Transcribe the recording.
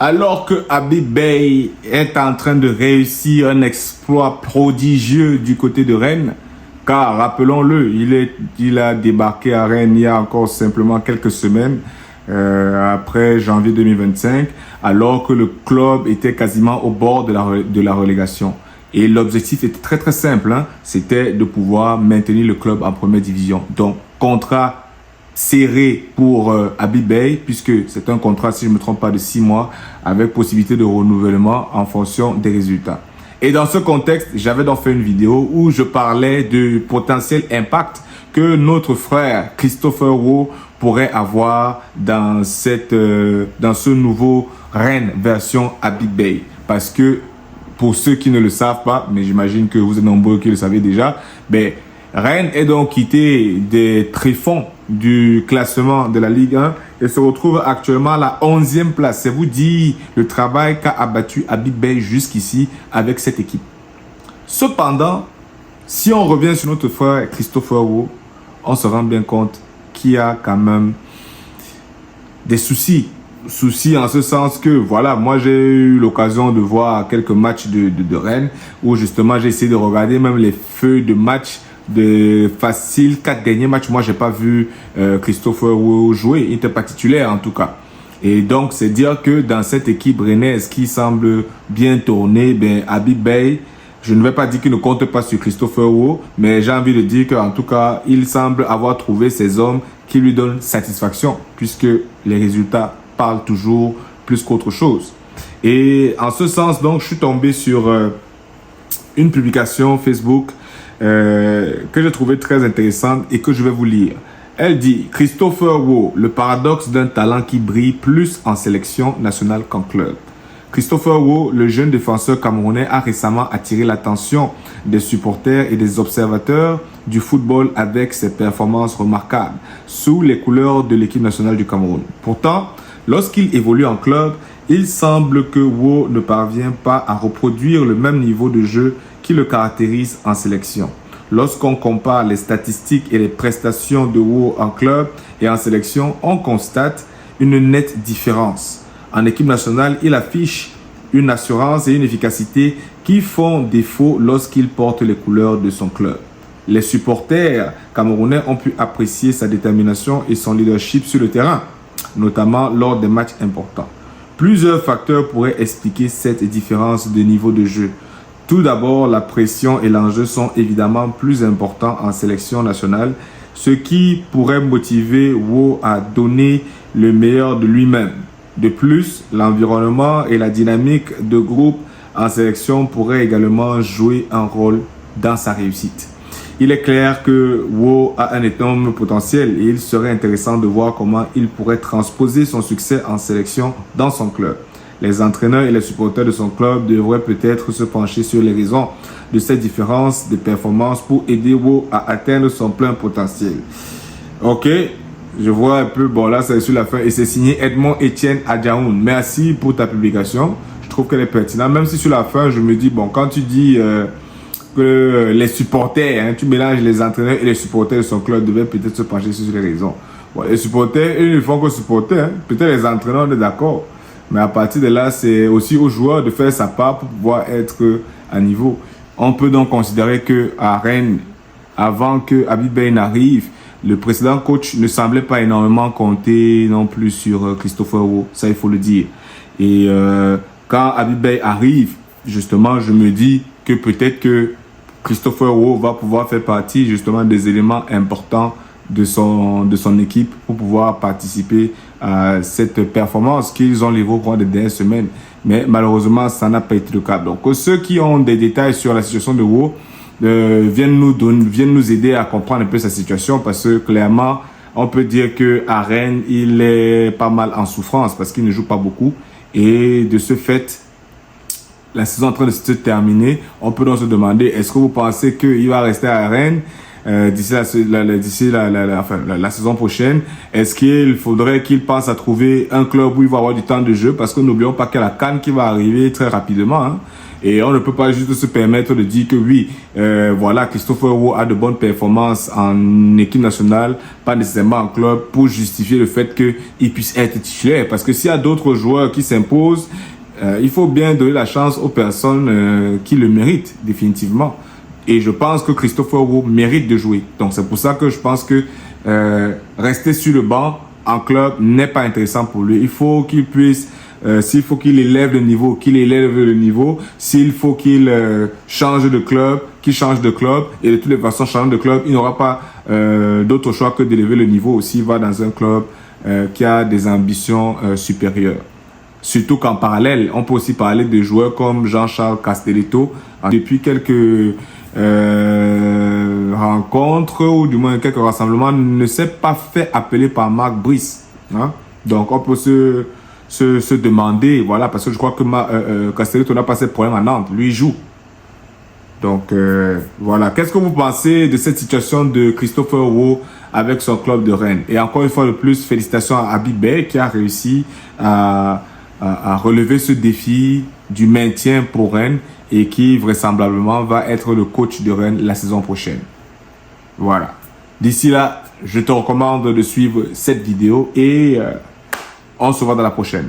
Alors que Habib Beye est en train de réussir un exploit prodigieux du côté de Rennes, car rappelons-le, il a débarqué à Rennes il y a encore simplement quelques semaines, après janvier 2025, alors que le club était quasiment au bord de la relégation. Et l'objectif était très très simple, hein, c'était de pouvoir maintenir le club en première division. Donc, contrat serré pour Habib Beye, puisque c'est un contrat, si je ne me trompe pas, de 6 mois, avec possibilité de renouvellement en fonction des résultats. Et dans ce contexte, j'avais donc fait une vidéo où je parlais du potentiel impact que notre frère Christopher Wo pourrait avoir dans ce nouveau Rennes version Habib Beye. Parce que, pour ceux qui ne le savent pas, mais j'imagine que vous êtes nombreux qui le savez déjà, ben, Rennes est donc quitté des tréfonds du classement de la Ligue 1 et se retrouve actuellement à la 11e place. C'est vous dire le travail qu'a abattu Habib Beye jusqu'ici avec cette équipe. Cependant, si on revient sur notre frère Christopher Wo, on se rend bien compte qu'il y a quand même des soucis. Soucis en ce sens que, voilà, moi j'ai eu l'occasion de voir quelques matchs de Rennes où justement j'ai essayé de regarder même les feuilles de match de facile 4 derniers matchs. Moi j'ai pas vu Christopher Wo jouer, il n'était pas titulaire en tout cas. Et donc c'est dire que dans cette équipe rennaise qui semble bien tourner, ben Habib Beye, je ne vais pas dire qu'il ne compte pas sur Christopher Wo, mais j'ai envie de dire qu'en tout cas il semble avoir trouvé ces hommes qui lui donnent satisfaction, puisque les résultats parle toujours plus qu'autre chose. Et en ce sens, donc, je suis tombé sur une publication Facebook que j'ai trouvé très intéressante et que je vais vous lire. Elle dit « Christopher Wo, le paradoxe d'un talent qui brille plus en sélection nationale qu'en club ». Christopher Wo, le jeune défenseur camerounais, a récemment attiré l'attention des supporters et des observateurs du football avec ses performances remarquables sous les couleurs de l'équipe nationale du Cameroun. Pourtant, lorsqu'il évolue en club, il semble que Wo ne parvient pas à reproduire le même niveau de jeu qui le caractérise en sélection. Lorsqu'on compare les statistiques et les prestations de Wo en club et en sélection, on constate une nette différence. En équipe nationale, il affiche une assurance et une efficacité qui font défaut lorsqu'il porte les couleurs de son club. Les supporters camerounais ont pu apprécier sa détermination et son leadership sur le terrain, notamment lors des matchs importants. Plusieurs facteurs pourraient expliquer cette différence de niveau de jeu. Tout d'abord, la pression et l'enjeu sont évidemment plus importants en sélection nationale, ce qui pourrait motiver Wo à donner le meilleur de lui-même. De plus, l'environnement et la dynamique de groupe en sélection pourraient également jouer un rôle dans sa réussite. Il est clair que Wo a un énorme potentiel et il serait intéressant de voir comment il pourrait transposer son succès en sélection dans son club. Les entraîneurs et les supporters de son club devraient peut-être se pencher sur les raisons de cette différence de performance pour aider Wo à atteindre son plein potentiel. Ok, je vois un peu, bon là c'est sur la fin et c'est signé Edmond Etienne Adjaoun. Merci pour ta publication, je trouve qu'elle est pertinente, même si sur la fin je me dis, bon quand tu dis que les supporters, hein, tu mélanges les entraîneurs et les supporters de son club devaient peut-être se pencher sur les raisons. Bon, les supporters, ils ne font que supporter, hein. Peut-être les entraîneurs, on est d'accord. Mais à partir de là, c'est aussi aux joueurs de faire sa part pour pouvoir être à niveau. On peut donc considérer qu'à Rennes, avant que Habib Beye n'arrive, le précédent coach ne semblait pas énormément compter non plus sur Christopher Wo, ça il faut le dire. Et quand Habib Beye arrive, justement, je me dis que peut-être que Christopher Wo va pouvoir faire partie justement des éléments importants de son équipe pour pouvoir participer à cette performance qu'ils ont livrée au cours des dernières semaines. Mais malheureusement, ça n'a pas été le cas. Donc, ceux qui ont des détails sur la situation de Wo viennent nous aider à comprendre un peu sa situation parce que clairement, on peut dire qu'à Rennes, il est pas mal en souffrance parce qu'il ne joue pas beaucoup. Et de ce fait, la saison est en train de se terminer. On peut donc se demander, est-ce que vous pensez qu'il va rester à Rennes d'ici la saison prochaine? Est-ce qu'il faudrait qu'il pense à trouver un club où il va avoir du temps de jeu? Parce que n'oublions pas qu'il y a la CAN qui va arriver très rapidement, hein. Et on ne peut pas juste se permettre de dire que oui, voilà, Christopher Rowe a de bonnes performances en équipe nationale, pas nécessairement en club, pour justifier le fait qu'il puisse être titulaire. Parce que s'il y a d'autres joueurs qui s'imposent, il faut bien donner la chance aux personnes qui le méritent, définitivement. Et je pense que Christopher Rowe mérite de jouer. Donc c'est pour ça que je pense que rester sur le banc en club n'est pas intéressant pour lui. Il faut qu'il puisse... s'il faut qu'il élève le niveau, qu'il élève le niveau. S'il faut qu'il change de club, qu'il change de club. Et de toutes les façons, changeant de club, il n'aura pas d'autre choix que d'élever le niveau s'il va dans un club qui a des ambitions supérieures. Surtout qu'en parallèle, on peut aussi parler de joueurs comme Jean-Charles Castelletto. Depuis quelques rencontres, ou du moins quelques rassemblements, ne s'est pas fait appeler par Marc Brice. Hein? Donc on peut se demander, voilà, parce que je crois que Castelletto n'a pas ce problème à Nantes, lui il joue. Donc voilà, qu'est-ce que vous pensez de cette situation de Christopher Rowe avec son club de Rennes? Et encore une fois de plus, félicitations à Habib Beye qui a réussi à relever ce défi du maintien pour Rennes et qui vraisemblablement va être le coach de Rennes la saison prochaine. Voilà. D'ici là, je te recommande de suivre cette vidéo et on se voit dans la prochaine.